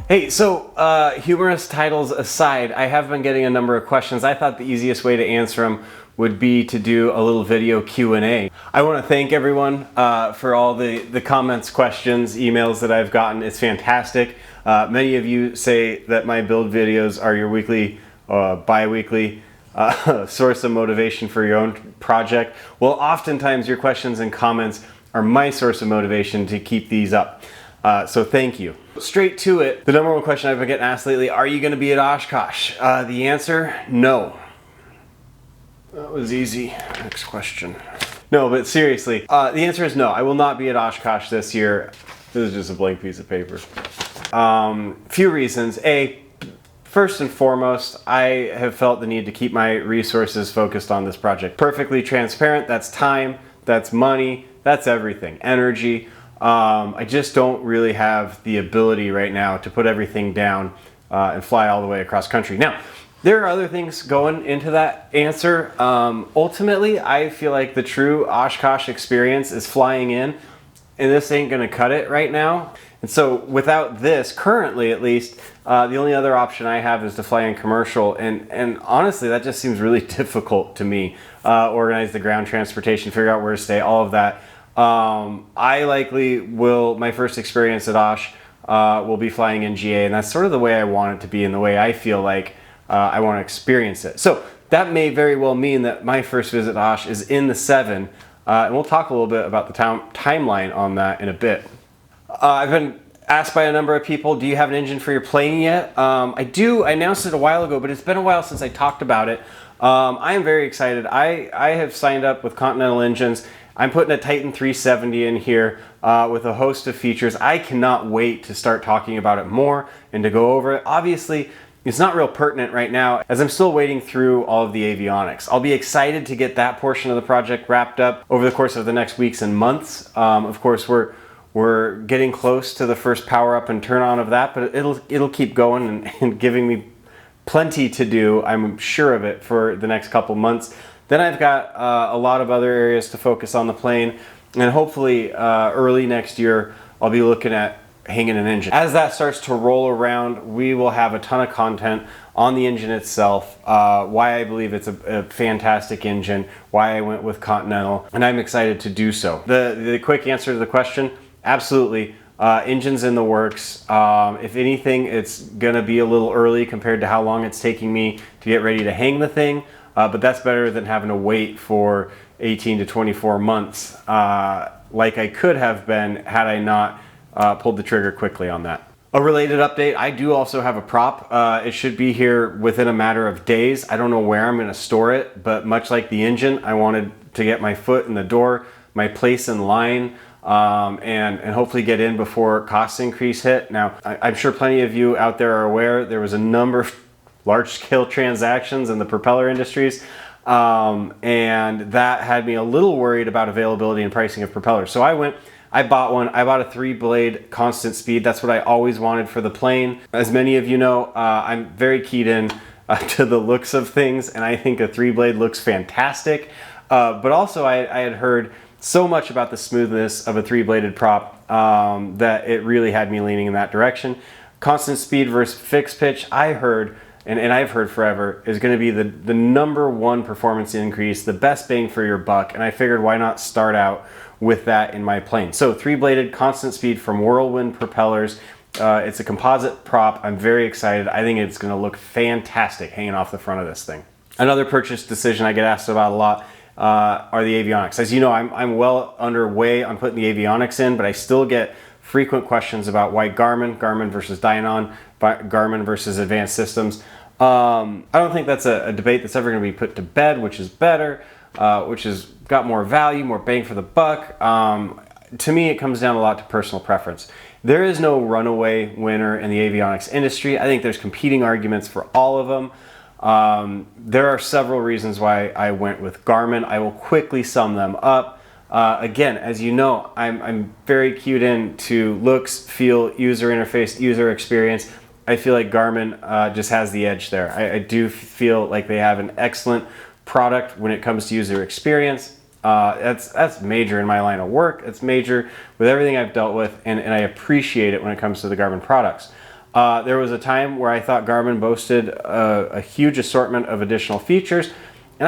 Hey, so humorous titles aside, I have been getting a number of questions. I thought the easiest way to answer them would be to do a little video Q&A. I want to thank everyone for all the comments, questions, emails that I've gotten. It's fantastic. Many of you say that my build videos are your weekly, bi-weekly source of motivation for your own project. Well, oftentimes your questions and comments are my source of motivation to keep these up. So thank you. Straight to it, the number one question I've been getting asked lately, are you going to be at Oshkosh? The answer, no. That was easy. Next question. No, but seriously, the answer is no. I will not be at Oshkosh this year. This is just a blank piece of paper. Few reasons. First and foremost, I have felt the need to keep my resources focused on this project. Perfectly transparent, that's time, that's money, that's everything, energy. I just don't really have the ability right now to put everything down and fly all the way across country. Now, there are other things going into that answer. Ultimately, I feel like the true Oshkosh experience is flying in, and this ain't gonna cut it right now. And so without this, currently at least, the only other option I have is to fly in commercial. And honestly, that just seems really difficult to me. Organize the ground transportation, figure out where to stay, all of that. I likely will, my first experience at Osh will be flying in GA, and that's sort of the way I want it to be and the way I feel like I want to experience it. So that may very well mean that my first visit to Osh is in the 7, and we'll talk a little bit about the timeline on that in a bit. I've been asked by a number of people, do you have an engine for your plane yet? I do. I announced it a while ago, but it's been a while since I talked about it. I am very excited. I have signed up with Continental Engines. I'm putting a Titan 370 in here with a host of features. I cannot wait to start talking about it more and to go over it. Obviously, it's not real pertinent right now as I'm still waiting through all of the avionics. I'll be excited to get that portion of the project wrapped up over the course of the next weeks and months. Of course, we're getting close to the first power up and turn on of that, but it'll keep going and giving me plenty to do, I'm sure of it, for the next couple months. Then I've got a lot of other areas to focus on the plane, and hopefully early next year I'll be looking at hanging an engine. As that starts to roll around, we will have a ton of content on the engine itself, why I believe it's a fantastic engine, why I went with Continental, and I'm excited to do so. The quick answer to the question, absolutely. Engine's in the works. If anything, it's gonna be a little early compared to how long it's taking me to get ready to hang the thing. But that's better than having to wait for 18 to 24 months like I could have been had I not pulled the trigger quickly on that. A related update, I do also have a prop. It should be here within a matter of days. I don't know where I'm going to store it, but much like the engine, I wanted to get my foot in the door, my place in line, and hopefully get in before cost increase hit. Now, I'm sure plenty of you out there are aware there was a number of large-scale transactions in the propeller industries, and that had me a little worried about availability and pricing of propellers. So I bought one. I bought a 3-blade constant speed. That's what I always wanted for the plane. As many of you know, I'm very keyed in to the looks of things, and I think a 3-blade looks fantastic. But also I had heard so much about the smoothness of a 3-bladed prop that it really had me leaning in that direction. Constant speed versus fixed pitch, I heard, and I've heard forever, is going to be the number one performance increase, the best bang for your buck, and I figured why not start out with that in my plane. So 3-bladed constant speed from Whirlwind propellers. It's a composite prop. I'm very excited. I think it's going to look fantastic hanging off the front of this thing. Another purchase decision I get asked about a lot are the avionics. As you know, I'm well underway on putting the avionics in, but I still get frequent questions about why Garmin versus Dynon, Garmin versus Advanced Systems. I don't think that's a debate that's ever going to be put to bed, which is better, which has got more value, more bang for the buck. To me, it comes down a lot to personal preference. There is no runaway winner in the avionics industry. I think there's competing arguments for all of them. There are several reasons why I went with Garmin. I will quickly sum them up. Again, as you know, I'm very keyed in to looks, feel, user interface, user experience. I feel like Garmin just has the edge there. I do feel like they have an excellent product when it comes to user experience. That's major in my line of work. It's major with everything I've dealt with, and I appreciate it when it comes to the Garmin products. There was a time where I thought Garmin boasted a huge assortment of additional features, and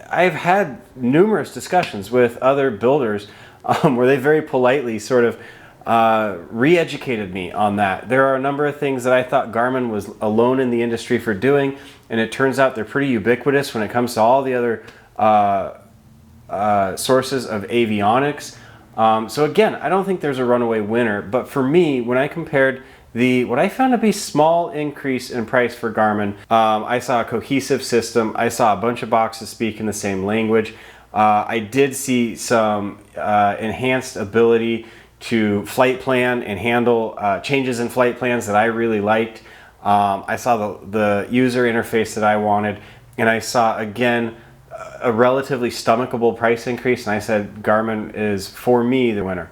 I've had numerous discussions with other builders where they very politely sort of re-educated me on that. There are a number of things that I thought Garmin was alone in the industry for doing, and it turns out they're pretty ubiquitous when it comes to all the other sources of avionics. So again, I don't think there's a runaway winner, but for me, when I compared what I found to be small increase in price for Garmin, I saw a cohesive system. I saw a bunch of boxes speak in the same language. I did see some enhanced ability to flight plan and handle changes in flight plans that I really liked. I saw the user interface that I wanted, and I saw again a relatively stomachable price increase, and I said Garmin is, for me, the winner.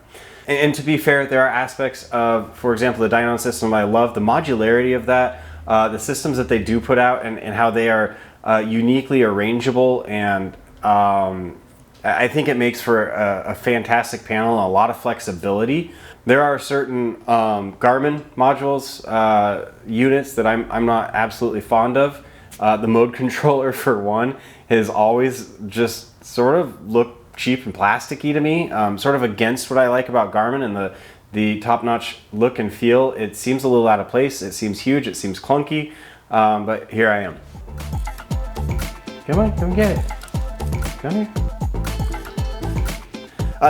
And to be fair, there are aspects of, for example, the Dynon system I love, the modularity of that, the systems that they do put out, and how they are uniquely arrangeable, and I think it makes for a fantastic panel and a lot of flexibility. There are certain Garmin modules, units that I'm not absolutely fond of. The mode controller, for one, has always just sort of looked cheap and plasticky to me, sort of against what I like about Garmin and the top-notch look and feel. It seems a little out of place. It seems huge. It seems clunky, but here I am. Come on, come get it. Come here.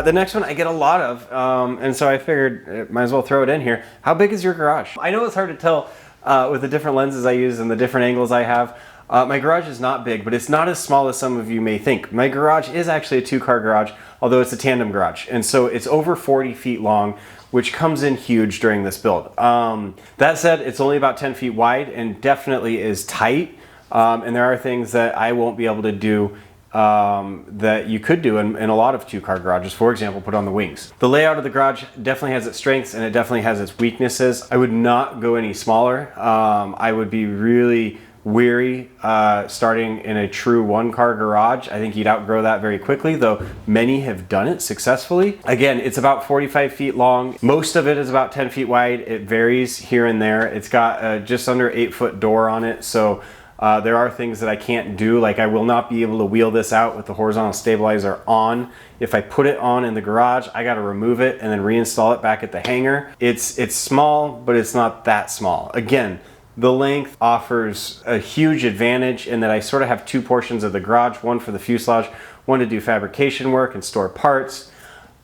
The next one I get a lot of, and so I figured might as well throw it in here. How big is your garage? I know it's hard to tell with the different lenses I use and the different angles I have. My garage is not big, but it's not as small as some of you may think. My garage is actually a 2-car garage, although it's a tandem garage. And so it's over 40 feet long, which comes in huge during this build. That said, it's only about 10 feet wide and definitely is tight. And there are things that I won't be able to do that you could do in a lot of 2-car garages. For example, put on the wings. The layout of the garage definitely has its strengths and it definitely has its weaknesses. I would not go any smaller. I would be really weary starting in a true 1-car garage. I think you'd outgrow that very quickly, though many have done it successfully. Again, it's about 45 feet long. Most of it is about 10 feet wide. It varies here and there. It's got just under 8-foot door on it, so there are things that I can't do, like I will not be able to wheel this out with the horizontal stabilizer on. If I put it on in the garage, I gotta remove it and then reinstall it back at the hangar. It's small, but it's not that small. Again, the length offers a huge advantage in that I sort of have 2 portions of the garage, one for the fuselage, one to do fabrication work and store parts.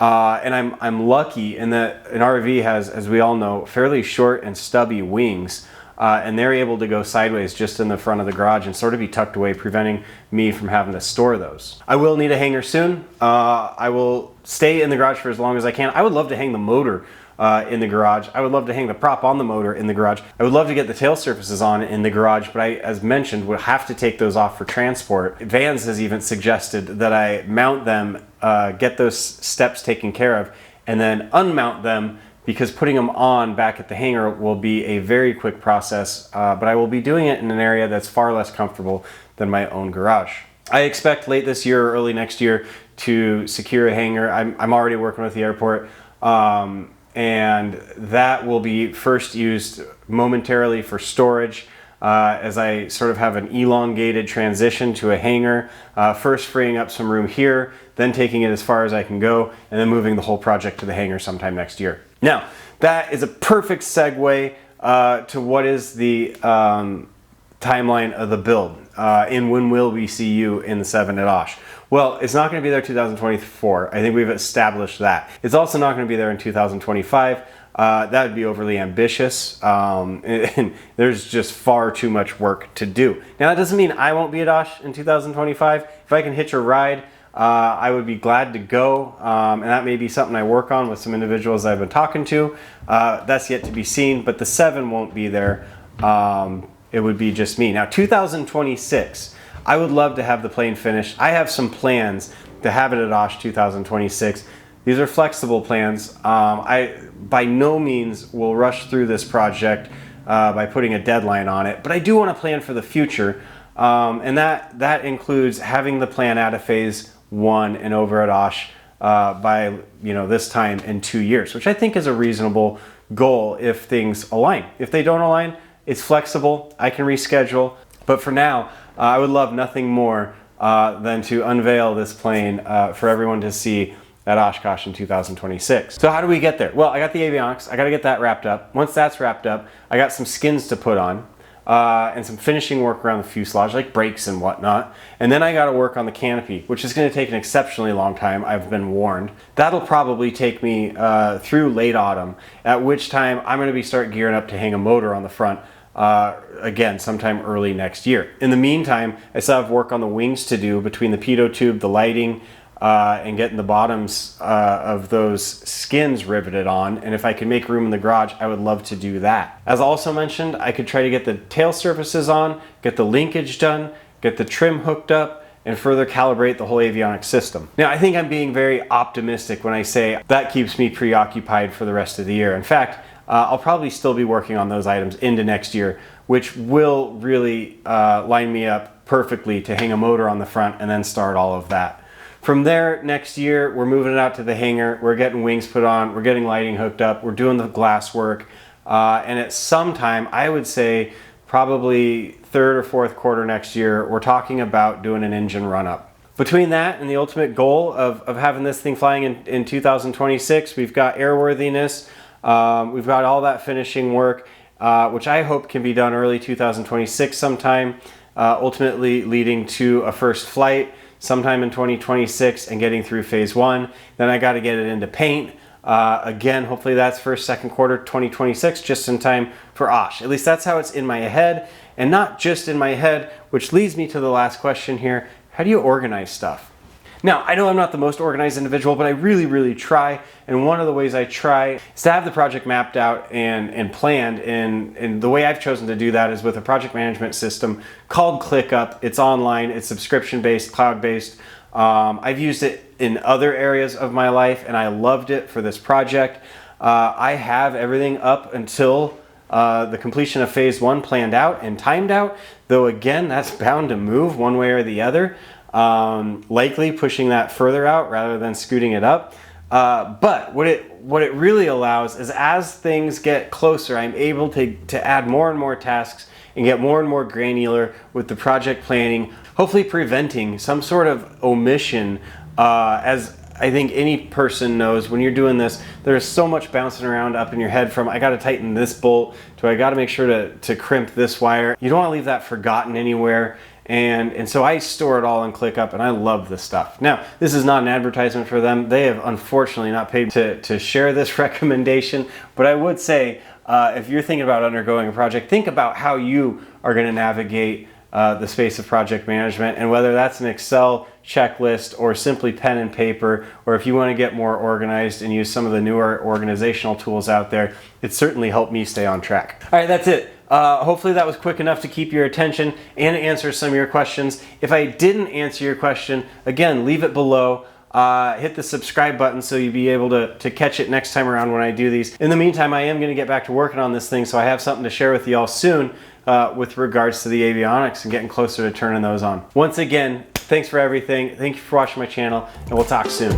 And I'm lucky in that an RV has, as we all know, fairly short and stubby wings. And they're able to go sideways just in the front of the garage and sort of be tucked away, preventing me from having to store those. I will need a hanger soon. I will stay in the garage for as long as I can. I would love to hang the motor in the garage. I would love to hang the prop on the motor in the garage. I would love to get the tail surfaces on in the garage, but I, as mentioned, would have to take those off for transport. Vans has even suggested that I mount them, get those steps taken care of, and then unmount them, because putting them on back at the hangar will be a very quick process, but I will be doing it in an area that's far less comfortable than my own garage. I expect late this year or early next year to secure a hangar. I'm already working with the airport, and that will be first used momentarily for storage as I sort of have an elongated transition to a hangar, first freeing up some room here, then taking it as far as I can go, and then moving the whole project to the hangar sometime next year. Now, that is a perfect segue to what is the timeline of the build, and when will we see you in the 7 at Osh? Well, it's not going to be there 2024. I think we've established that. It's also not going to be there in 2025. That would be overly ambitious, and there's just far too much work to do. Now, that doesn't mean I won't be at Osh in 2025. If I can hitch a ride, I would be glad to go, and that may be something I work on with some individuals I've been talking to. That's yet to be seen, but the 7 won't be there. It would be just me. Now, 2026, I would love to have the plane finished. I have some plans to have it at Osh 2026. These are flexible plans. I by no means will rush through this project by putting a deadline on it, but I do want to plan for the future, and that includes having the plan out of phase 1 and over at Osh by this time in 2 years, which I think is a reasonable goal if things align. If they don't align, it's flexible. I can reschedule. But for now, I would love nothing more than to unveil this plane for everyone to see at Oshkosh in 2026. So how do we get there? Well, I got the avionics. I got to get that wrapped up. Once that's wrapped up, I got some skins to put on and some finishing work around the fuselage, like brakes and whatnot. And then I got to work on the canopy, which is going to take an exceptionally long time. I've been warned. That'll probably take me through late autumn, at which time I'm going to start gearing up to hang a motor on the front again sometime early next year. In the meantime, I still have work on the wings to do between the pitot tube, the lighting, and getting the bottoms of those skins riveted on. And if I could make room in the garage, I would love to do that. As also mentioned, I could try to get the tail surfaces on, get the linkage done, get the trim hooked up, and further calibrate the whole avionics system. Now, I think I'm being very optimistic when I say that keeps me preoccupied for the rest of the year. In fact, I'll probably still be working on those items into next year, which will really line me up perfectly to hang a motor on the front and then start all of that. From there, next year, we're moving it out to the hangar. We're getting wings put on. We're getting lighting hooked up. We're doing the glass work. And at some time, I would say probably third or fourth quarter next year, we're talking about doing an engine run-up. Between that and the ultimate goal of having this thing flying in 2026, we've got airworthiness. We've got all that finishing work, which I hope can be done early 2026 sometime, ultimately leading to a first flight sometime in 2026 and getting through phase 1. Then I got to get it into paint. Again, hopefully that's first, second quarter 2026, just in time for Osh. At least that's how it's in my head, and not just in my head, which leads me to the last question here. How do you organize stuff? Now, I know I'm not the most organized individual, but I really, really try. And one of the ways I try is to have the project mapped out and planned. And the way I've chosen to do that is with a project management system called ClickUp. It's online, it's subscription-based, cloud-based. I've used it in other areas of my life, and I loved it for this project. I have everything up until the completion of phase 1 planned out and timed out, though again, that's bound to move one way or the other. Likely pushing that further out rather than scooting it up. But what it really allows is, as things get closer, I'm able to add more and more tasks and get more and more granular with the project planning, hopefully preventing some sort of omission. As I think any person knows, when you're doing this, there's so much bouncing around up in your head, from I got to tighten this bolt to I got to make sure to crimp this wire. You don't want to leave that forgotten anywhere. And so I store it all in ClickUp, and I love this stuff. Now, this is not an advertisement for them. They have unfortunately not paid to share this recommendation, but I would say if you're thinking about undergoing a project, think about how you are going to navigate the space of project management, and whether that's an Excel checklist or simply pen and paper, or if you want to get more organized and use some of the newer organizational tools out there, it certainly helped me stay on track. All right, that's it. Hopefully that was quick enough to keep your attention and answer some of your questions. If I didn't answer your question, again, leave it below. Hit the subscribe button so you'll be able to catch it next time around when I do these. In the meantime, I am going to get back to working on this thing, so I have something to share with you all soon with regards to the avionics and getting closer to turning those on. Once again, thanks for everything. Thank you for watching my channel, and we'll talk soon.